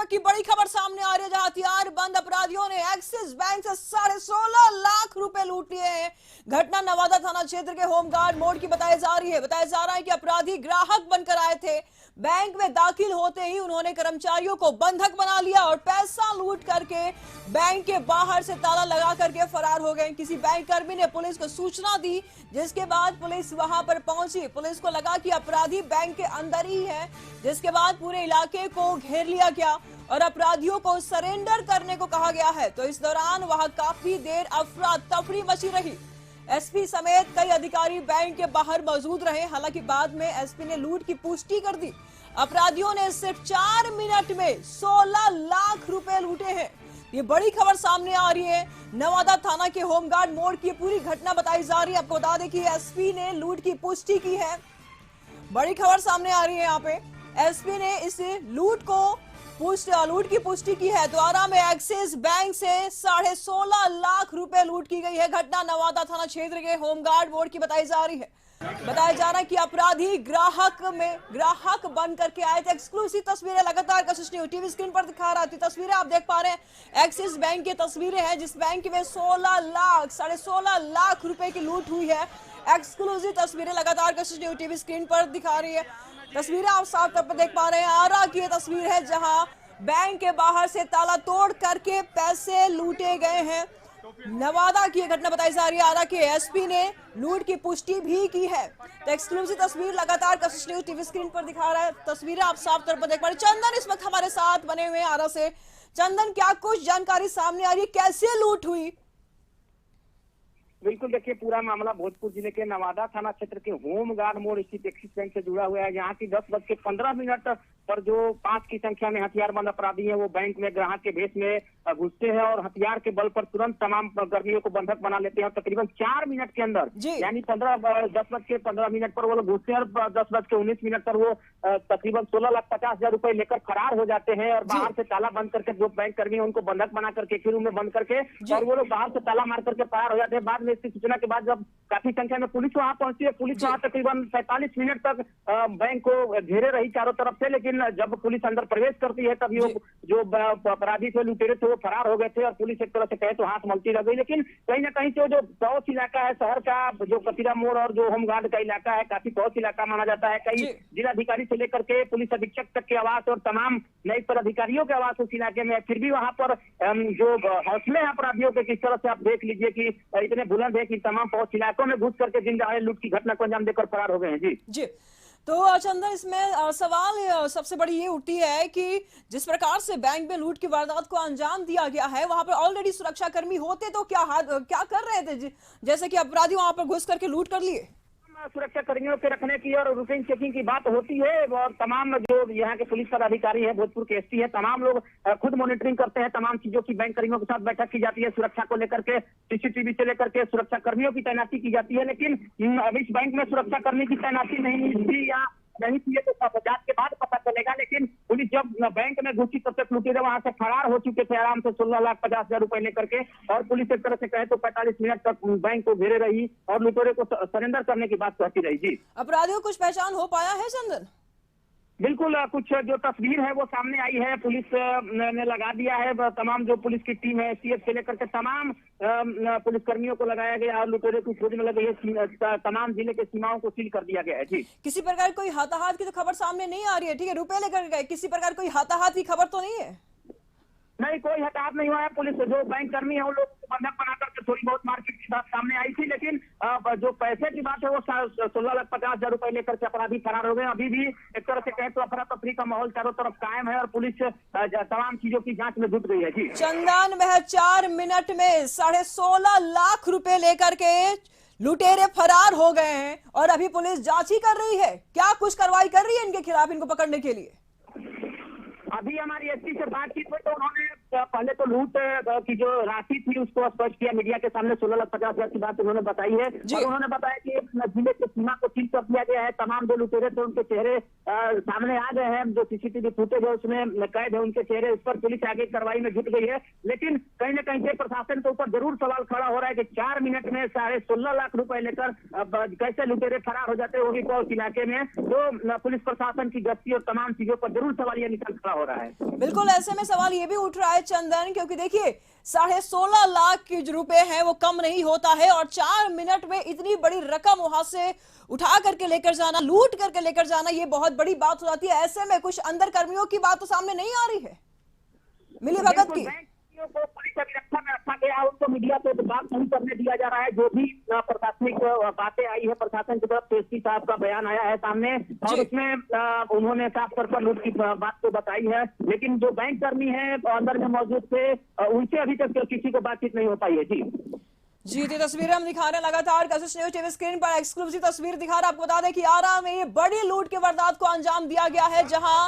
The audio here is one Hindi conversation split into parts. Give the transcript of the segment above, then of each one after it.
की बड़ी खबर सामने आ रही है, जहां हथियार बंद अपराधियों ने एक्सिस बैंक से 16.5 लाख रुपए लूट लिए हैं। घटना नवादा थाना क्षेत्र के होमगार्ड मोड़ की बताई जा रही है। बताया जा रहा है कि अपराधी ग्राहक बनकर आए थे। बैंक में दाखिल होते ही उन्होंने कर्मचारियों को बंधक बना लिया और पैसा लूट करके बैंक के बाहर से ताला लगा करके फरार हो गए। किसी बैंक कर्मी ने पुलिस को सूचना दी, जिसके बाद पुलिस वहां पर पहुंची। पुलिस को लगा कि अपराधी बैंक के अंदर ही है, जिसके बाद पूरे इलाके को घेर लिया गया और अपराधियों को सरेंडर करने को कहा गया है। तो इस दौरान वहां काफी देर अफरा तफरी मची रही। एसपी समेत कई अधिकारी बैंक के बाहर मौजूद रहे। हालांकि बाद में एसपी ने लूट की पुष्टि कर दी। अपराधियों ने सिर्फ 4 मिनट में 16 लाख रुपए लूटे हैं। ये बड़ी खबर सामने आ रही है। नवादा थाना के होमगार्ड मोड़ की पूरी घटना बताई जा रही है। आपको बता दें कि एसपी ने लूट की पुष्टि की है। बड़ी खबर सामने आ रही है। यहाँ पे एसपी ने इस लूट की पुष्टि की है। द्वारा में एक्सिस बैंक से 16.5 लाख रुपए लूट की गई है। घटना नवादा थाना क्षेत्र के होमगार्ड मोड़ की बताई जा रही है। बताया जा रहा है कि अपराधी ग्राहक बन करके आए थे। एक्सक्लूसिव तस्वीरें लगातार कशिश न्यूज टीवी स्क्रीन पर दिखा रहा थी। तस्वीरें आप देख पा रहे हैं, एक्सिस बैंक की तस्वीरें हैं, जिस बैंक में 16.5 लाख रुपए की लूट हुई है। एक्सक्लूसिव तस्वीरें लगातार कशिश न्यूज टीवी स्क्रीन पर दिखा रही है। तस्वीरें आप साफ तौर पर देख पा रहे हैं। आरा की ये तस्वीर है, जहां बैंक के बाहर से ताला तोड़ करके पैसे लूटे गए हैं। नवादा की यह घटना बताई जा रही है। आरा के एसपी ने लूट की पुष्टि भी की है। तो एक्सक्लूसिव तस्वीर लगातार कशिश न्यूज टीवी स्क्रीन पर दिखा रहा है। तस्वीरें आप साफ तौर पर देख पा रहे हैं। चंदन इस वक्त हमारे साथ बने हुए हैं आरा से। चंदन, क्या कुछ जानकारी सामने आ रही है, कैसे लूट हुई? बिल्कुल, देखिए पूरा मामला भोजपुर जिले के नवादा थाना क्षेत्र के होमगार्ड मोड़ स्थित एक्सिस बैंक से जुड़ा हुआ है। यहाँ की 10:15 पर जो 5 की संख्या में हथियारबंद अपराधी हैं, वो बैंक में ग्राहक के भेष में घुसते हैं और हथियार के बल पर तुरंत तमाम कर्मियों को बंधक बना लेते हैं। और तकरीबन 4 मिनट के अंदर, यानी 10:15 पर वो लोग घुसते हैं और 10:19 पर वो तकरीबन 16,50,000 रुपए लेकर फरार हो जाते हैं। और बाहर से ताला बंद करके जो बैंक कर्मी है उनको बंधक बना करके एक रूम में बंद करके और वो लोग बाहर से ताला मार करके फरार हो जाते हैं। बाद में इसकी सूचना के बाद जब काफी संख्या में पुलिस वहां पहुंचती है, पुलिस वहां तकरीबन 45 मिनट तक बैंक को घेरे रही चारों तरफ से। लेकिन जब पुलिस अंदर प्रवेश करती है, तब जो अपराधी थे, लुटेरे थे, वो फरार हो गए थे और पुलिस एक तरह से कहे तो हाथ मलती रह गई। लेकिन कहीं ना कहीं से जो पौष इलाका है शहर का, जो कतीरा मोड़ और जो होमगार्ड का इलाका है, काफी पौष इलाका माना जाता है। कई जिलाधिकारी से लेकर के पुलिस अधीक्षक तक के आवास और तमाम नए पर अधिकारियों के आवास उस इलाके में। फिर भी वहां पर जो हौसले हैं अपराधियों के, किस तरह से आप देख लीजिए कि इतने बुलंद है कि तमाम पौष इलाकों में घुस करके दिन दहाड़े लूट की घटना को अंजाम देकर फरार हो गए हैं। जी तो चंदन, इसमें सवाल सबसे बड़ी ये उठती है कि जिस प्रकार से बैंक में लूट की वारदात को अंजाम दिया गया है, वहां पर ऑलरेडी सुरक्षा कर्मी होते तो क्या कर रहे थे, जैसे कि अपराधी वहां पर घुस करके लूट कर लिए? सुरक्षा कर्मियों के रखने की और रूटीन चेकिंग की बात होती है और तमाम जो यहाँ के पुलिस पदाधिकारी है, भोजपुर के एसपी है, तमाम लोग खुद मॉनिटरिंग करते हैं। तमाम चीजों की बैंक कर्मियों के साथ बैठक की जाती है, सुरक्षा को लेकर के सीसीटीवी से लेकर के सुरक्षा कर्मियों की तैनाती की जाती है। लेकिन अब इस बैंक में सुरक्षा कर्मी की तैनाती नहीं थी या नहीं थी, तो जांच के बाद पता चलेगा। लेकिन पुलिस जब बैंक में घुसी तब तक लुटेरे वहां से फरार हो चुके थे आराम से 16,50,000 रुपए लेकर के। और पुलिस एक तरह से कहे तो 45 मिनट तक बैंक को घेरे रही और लुटेरे को सरेंडर करने की बात कहती रही। जी, अपराधियों को कुछ पहचान हो पाया है चंदन? बिल्कुल, कुछ जो तस्वीर है वो सामने आई है। पुलिस ने लगा दिया है, तमाम जो पुलिस की टीम है, सीएफ से लेकर के तमाम पुलिस कर्मियों को लगाया गया और लुटेरे की खोज में लगे है। तमाम जिले के सीमाओं को सील कर दिया गया है। जी, किसी प्रकार कोई हाथाहाथ की तो खबर सामने नहीं आ रही है? ठीक है, रुपए लेकर गए, किसी प्रकार कोई हाथाहाथ की खबर तो नहीं है? नहीं, कोई हताहत नहीं हुआ है। पुलिस जो बैंक कर्मी है, वो लोग बंधक बना करके थोड़ी बहुत मारपीट की बात सामने आई थी। लेकिन जो पैसे की बात है, वो 16,50,000 रुपए लेकर के अपराधी फरार हो गए। अभी भी एक तरह से कहें तो अफरा तफरी का माहौल चारों तरफ कायम है और पुलिस तमाम चीजों की जांच में जुट गई है। जी चंदन, वह 4 मिनट में 16.5 लाख रुपए लेकर के लुटेरे फरार हो गए हैं और अभी पुलिस जांच ही कर रही है। क्या कुछ कार्रवाई कर रही है इनके खिलाफ, इनको पकड़ने के लिए? अभी हमारी एसपी से बातचीत हुई तो उन्होंने पहले तो लूट की जो राशि थी उसको स्पष्ट किया मीडिया के सामने। 16,50,000 की बात उन्होंने बताई है और उन्होंने बताया कि जिले की सीमा को सील कर दिया गया है। तमाम जो लुटेरे थे उनके चेहरे सामने आ गए हैं, जो सीसीटीवी फुटेज है उसमें कैद है उनके चेहरे। उस पर पुलिस आगे कार्रवाई में जुट गई है। लेकिन कहीं न कहीं से प्रशासन के ऊपर जरूर सवाल खड़ा हो रहा है कि 4 मिनट में 16.5 लाख रुपए लेकर कैसे लुटेरे फरार हो जाते हैं, वो भी पौष इलाके में। तो पुलिस प्रशासन की गश्ती और तमाम चीजों पर जरूर सवाल यह निकल खड़ा हो रहा है। रहा है। बिल्कुल, ऐसे में सवाल ये भी उठ रहा है चंदन, क्योंकि देखिए 16.5 लाख के जो रुपए हैं वो कम नहीं होता है, और 4 मिनट में इतनी बड़ी रकम वहां से उठा करके लेकर जाना, लूट करके लेकर जाना, ये बहुत बड़ी बात हो जाती है। ऐसे में कुछ अंदर कर्मियों की बात तो सामने नहीं आ रही है, मिली भगत की। को पुलिस अभिरक्षा में रखा गया, उनको मीडिया को बात नहीं करने दिया जा रहा है। जो भी प्रशासनिक बातें आई है, प्रशासन की तरफ से एसपी साहब का बयान आया है सामने, और उसमें उन्होंने साफ तौर पर लूट की बात तो बताई है, लेकिन जो बैंक कर्मी है अंदर में मौजूद थे, उनसे अभी तक किसी को बातचीत नहीं हो पाई है। जी ये तस्वीरें हम दिखा रहे हैं लगातार, कशिश न्यूज टीवी स्क्रीन पर एक्सक्लूसिव तस्वीर दिखा रहा है। आपको बता दें कि आरा में ये बड़ी लूट के वारदात को अंजाम दिया गया है, जहां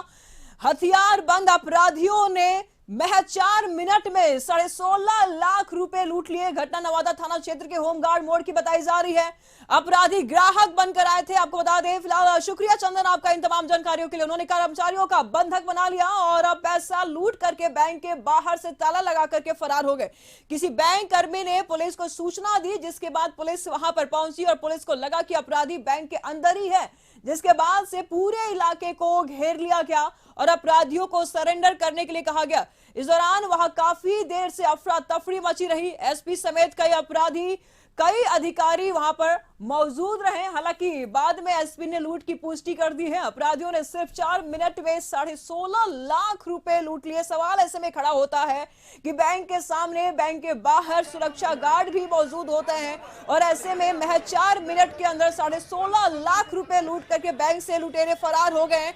हथियार बंद अपराधियों ने महज 4 मिनट में 16.5 लाख रुपए लूट लिए। घटना नवादा थाना क्षेत्र के होमगार्ड मोड़ की बताई जा रही है। अपराधी ग्राहक बनकर आए थे। आपको बता दें, फिलहाल शुक्रिया चंदन आपका इन तमाम जानकारियों के लिए। उन्होंने कर्मचारियों का बंधक बना लिया और अब पैसा लूट करके बैंक के बाहर से ताला लगा करके फरार हो गए। किसी बैंक कर्मी ने पुलिस को सूचना दी, जिसके बाद पुलिस वहां पर पहुंची और पुलिस को लगा कि अपराधी बैंक के अंदर ही है, जिसके बाद से पूरे इलाके को घेर लिया गया और अपराधियों को सरेंडर करने के लिए कहा गया। इस दौरान वहां काफी देर से अफरा तफरी मची रही। एसपी समेत कई अपराधी, कई अधिकारी वहां पर मौजूद रहे। हालांकि बाद में एसपी ने लूट की पुष्टि कर दी है। अपराधियों ने सिर्फ 4 मिनट में 16.5 लाख रुपए लूट लिए। सवाल ऐसे में खड़ा होता है कि बैंक के सामने, बैंक के बाहर सुरक्षा गार्ड भी मौजूद होते हैं, और ऐसे में महज 4 मिनट के अंदर 16.5 लाख रुपए लूट करके बैंक से लुटेरे फरार हो गए।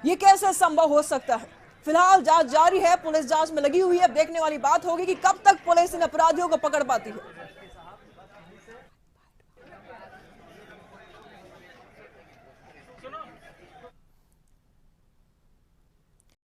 ये कैसे संभव हो सकता है? फिलहाल जांच जारी है, पुलिस जांच में लगी हुई है। अब देखने वाली बात होगी कि कब तक पुलिस इन अपराधियों को पकड़ पाती है।